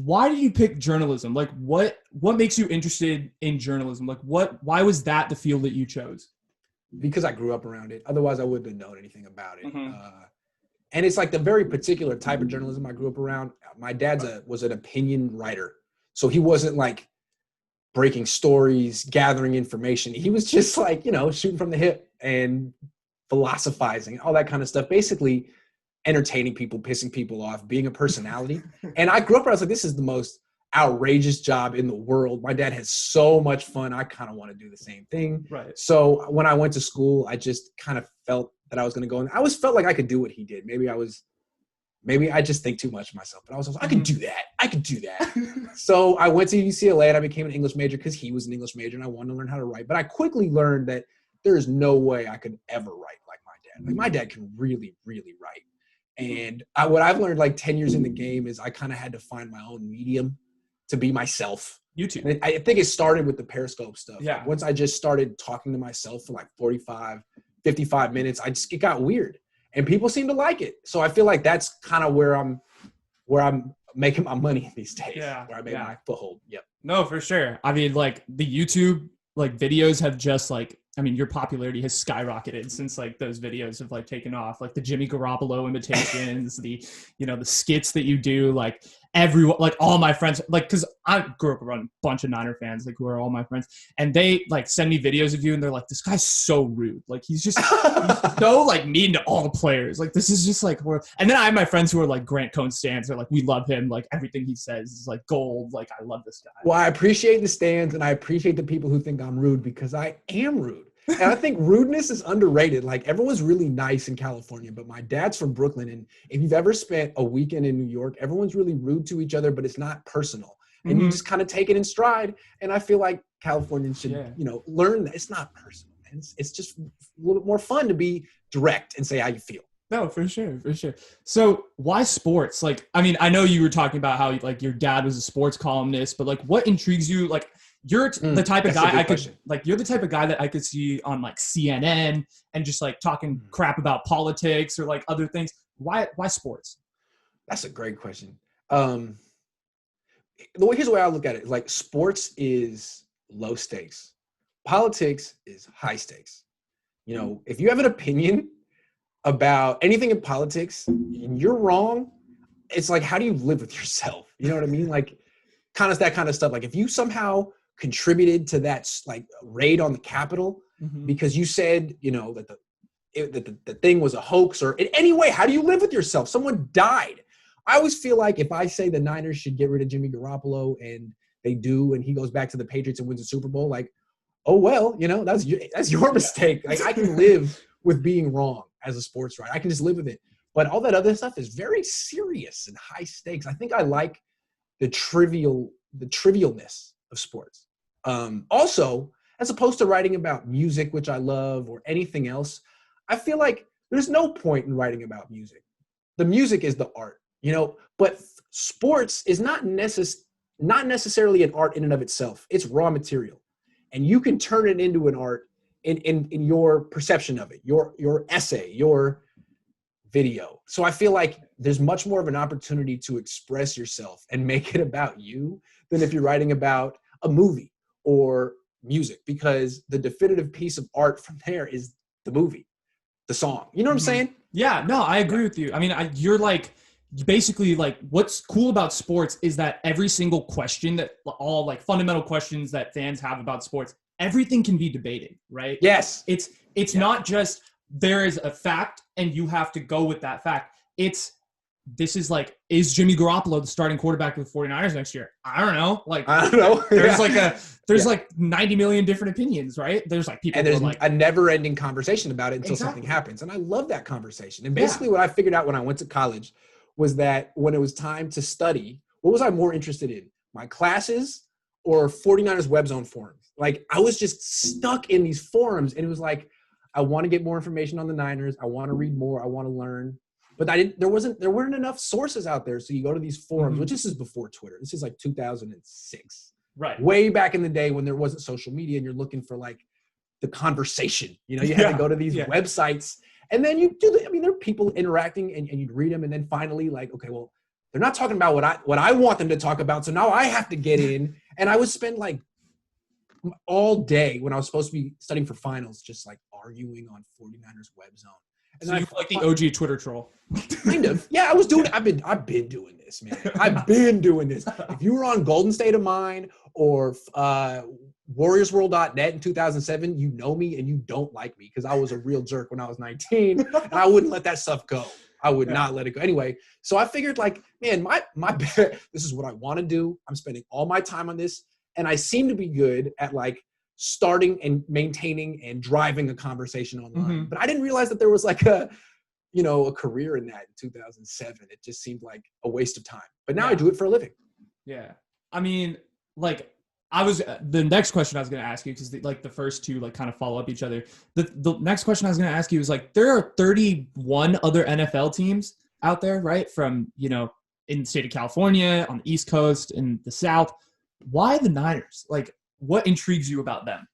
why did you pick journalism? Like what makes you interested in journalism? Like why was that the field that you chose? Because I grew up around it. Otherwise, I wouldn't have known anything about it. Mm-hmm. And it's like the very particular type of journalism I grew up around. My dad was an opinion writer. So he wasn't like breaking stories, gathering information. He was just like, shooting from the hip and philosophizing, all that kind of stuff. Basically entertaining people, pissing people off, being a personality. And I grew up, I was like, this is the most outrageous job in the world. My dad has so much fun. I kind of want to do the same thing. Right. So when I went to school, I just kind of felt that I was going to go in. I always felt like I could do what he did. Maybe I just think too much of myself, but I was like, I can do that. I can do that. So I went to UCLA and I became an English major because he was an English major and I wanted to learn how to write. But I quickly learned that there is no way I could ever write like my dad. Like my dad can really, really write. And what I've learned like 10 years in the game is I kind of had to find my own medium to be myself. YouTube. And I think it started with the Periscope stuff. Yeah. Like once I just started talking to myself for like 45, 55 minutes, it got weird and people seem to like it. So I feel like that's kind of where I'm making my money these days. Yeah. Where I made my foothold. Yep. No, for sure. I mean, like the YouTube like videos have just like, I mean, your popularity has skyrocketed since like those videos have like taken off, like the Jimmy Garoppolo imitations, the skits that you do, like everyone, like all my friends, like, cause I grew up around a bunch of Niner fans, like who are all my friends, and they like send me videos of you and they're like, this guy's so rude. Like he's so like mean to all the players. Like, this is just like, and then I have my friends who are like Grant Cohn stans. They're like, we love him. Like everything he says is like gold. Like I love this guy. Well, I appreciate the stands and I appreciate the people who think I'm rude because I am rude. And I think rudeness is underrated. Like everyone's really nice in California, but my dad's from Brooklyn. And if you've ever spent a weekend in New York, everyone's really rude to each other, but it's not personal. And you just kind of take it in stride. And I feel like Californians should, learn that it's not personal. It's just a little bit more fun to be direct and say how you feel. No, for sure. For sure. So why sports? Like, I mean, I know you were talking about how like your dad was a sports columnist, but like what intrigues you? Like, you're the type of guy you're the type of guy that I could see on like CNN and just like talking crap about politics or like other things. Why sports? That's a great question. Here's the way I look at it. Like sports is low stakes. Politics is high stakes. If you have an opinion about anything in politics and you're wrong, it's like, how do you live with yourself? You know what I mean? Like kind of that kind of stuff. Like if you somehow contributed to that like raid on the Capitol because you said, that the thing was a hoax or in any way, how do you live with yourself? Someone died. I always feel like if I say the Niners should get rid of Jimmy Garoppolo and they do, and he goes back to the Patriots and wins a Super Bowl, like, oh, well, that's your mistake. Like I can live with being wrong as a sports writer. I can just live with it. But all that other stuff is very serious and high stakes. I think I like the trivialness of sports. Also, as opposed to writing about music, which I love, or anything else, I feel like there's no point in writing about music. The music is the art, but sports is not necessarily an art in and of itself. It's raw material. And you can turn it into an art in your perception of it, your essay, your video. So I feel like there's much more of an opportunity to express yourself and make it about you than if you're writing about a movie or music, because the definitive piece of art from there is the movie, the song. You know what I'm saying? Yeah, no, I agree with you. I mean, you're like, basically like what's cool about sports is that every single question that all like fundamental questions that fans have about sports, everything can be debated, right? Yes. It's not just there is a fact and you have to go with that fact. This is like, is Jimmy Garoppolo the starting quarterback of the 49ers next year? I don't know. Like, I don't know. There's like 90 million different opinions, right? There's like people. And there's like a never ending conversation about it until something happens. And I love that conversation. And basically what I figured out when I went to college was that when it was time to study, what was I more interested in? My classes or 49ers web zone forums? Like I was just stuck in these forums and it was like, I want to get more information on the Niners. I want to read more. I want to learn. But there weren't enough sources out there. So you go to these forums, which this is before Twitter. This is like 2006. Right. Way back in the day when there wasn't social media and you're looking for like the conversation. You had to go to these websites and then you do there are people interacting and you'd read them. And then finally like, okay, well, they're not talking about what I want them to talk about. So now I have to get in. And I would spend like all day when I was supposed to be studying for finals, just like arguing on 49ers web zone. And so you like the OG Twitter troll. Kind of. Yeah, I was doing I've been doing this, man. I've been doing this. If you were on Golden State of Mind or warriorsworld.net in 2007, you know me and you don't like me because I was a real jerk when I was 19 and I wouldn't let that stuff go. I would not let it go. Anyway, so I figured like, man, my this is what I want to do. I'm spending all my time on this. And I seem to be good at like starting and maintaining and driving a conversation online. But I didn't realize that there was like a career in that in 2007. It just seemed like a waste of time. But now I do it for a living. Yeah. I mean, like the next question I was going to ask you, because the first two like kind of follow up each other. The next question I was going to ask you is like, there are 31 other NFL teams out there, right? From, in the state of California, on the East Coast, in the South. Why the Niners? Like, what intrigues you about them?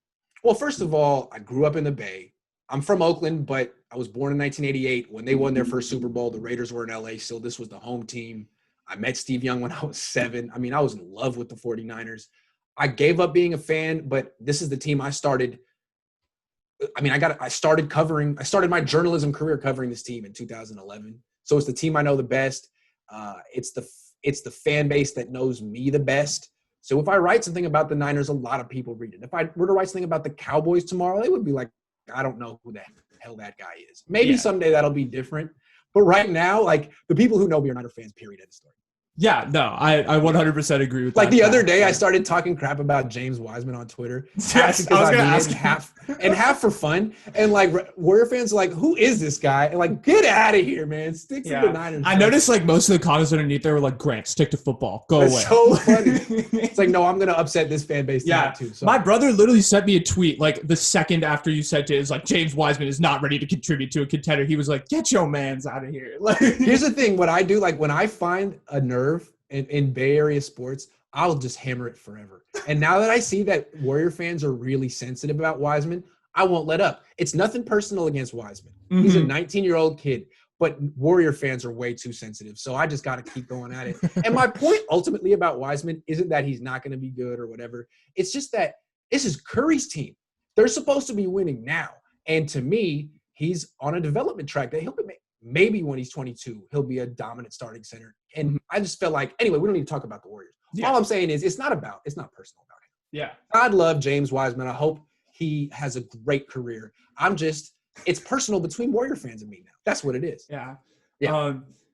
Well, first of all, I grew up in the Bay. I'm from Oakland, but I was born in 1988 when they won their first Super Bowl. The Raiders were in LA, so this was the home team. I met Steve Young when I was 7. I mean, I was in love with the 49ers. I gave up being a fan, but this is the team I started. I mean, I started my journalism career covering this team in 2011. So it's the team I know the best. It's the fan base that knows me the best. So if I write something about the Niners, a lot of people read it. If I were to write something about the Cowboys tomorrow, they would be like, I don't know who the hell that guy is. Maybe someday that'll be different. But right now, like the people who know me are Niner fans, period, end of story. Yeah, no, I 100% agree with that. Like the other day, I started talking crap about James Wiseman on Twitter. Yes, I was going to ask half for fun. And like Warrior fans are like, who is this guy? And like, get out of here, man. Stick to the Niners. I noticed like most of the comments underneath there were like, Grant, stick to football. Go away. So funny. It's like, no, I'm going to upset this fan base too. So. My brother literally sent me a tweet like the second after you sent it. It was like, James Wiseman is not ready to contribute to a contender. He was like, get your mans out of here. Like, here's the thing. What I do, like when I find a nerve in Bay Area sports, I'll just hammer it forever. And now that I see that Warrior fans are really sensitive about Wiseman, I won't let up. It's nothing personal against Wiseman. He's a 19-year-old kid, but Warrior fans are way too sensitive. So I just got to keep going at it. And my point ultimately about Wiseman isn't that he's not going to be good or whatever. It's just that this is Curry's team. They're supposed to be winning now. And to me, he's on a development track that he'll be maybe when he's 22, he'll be a dominant starting center. And I just felt like, anyway, we don't need to talk about the Warriors. All I'm saying is it's not personal about him. Yeah. God love James Wiseman. I hope he has a great career. It's personal between Warrior fans and me now. That's what it is. Yeah. Yeah.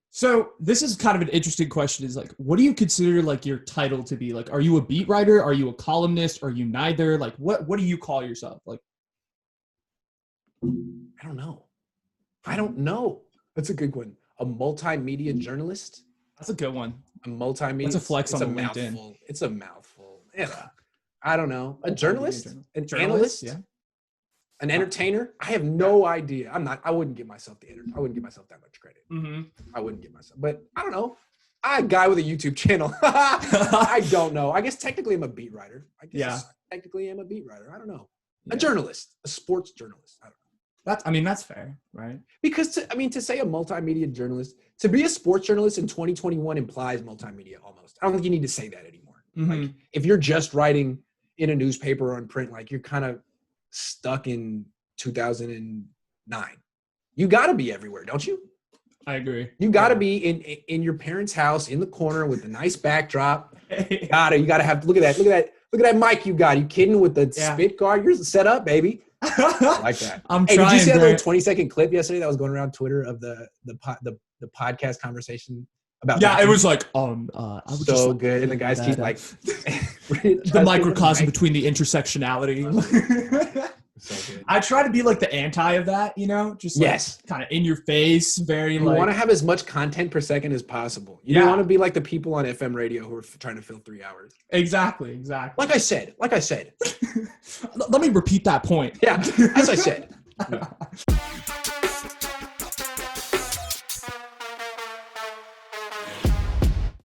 So this is kind of an interesting question is like, what do you consider like your title to be? Like, are you a beat writer? Are you a columnist? Are you neither? Like, what do you call yourself? Like, I don't know. That's a good one. A multimedia journalist. That's a good one. A multimedia. That's a flex on LinkedIn. Mouthful. It's a mouthful. Yeah. I don't know. A journalist? An analyst? Yeah. An entertainer? I have no idea. I wouldn't give myself I wouldn't give myself that much credit. I wouldn't give myself. But I don't know. I'm a guy with a YouTube channel. I don't know. I guess technically I'm a beat writer. Technically I'm a beat writer. I don't know. A journalist. A sports journalist. I don't know. That's fair, right? Because to say a multimedia journalist, to be a sports journalist in 2021 implies multimedia almost. I don't think you need to say that anymore. Like if you're just writing in a newspaper or in print, like you're kind of stuck in 2009. You got to be everywhere, don't you? I agree. You got to be in your parents' house in the corner with a nice backdrop. You got to have look at that mic you got. You kidding with the spit guard? You're set up, baby. I like that. Did you see that little 20-second clip yesterday that was going around Twitter of the podcast conversation about? Yeah, it was like I was so just good, and the guys keep like the microcosm between the intersectionality. So good. I try to be like the anti of that, just like kind of in your face, very you want to have as much content per second as possible. You don't want to be like the people on FM radio who are trying to fill 3 hours. Exactly. Like I said. Let me repeat that point. Yeah, as I said. Yeah.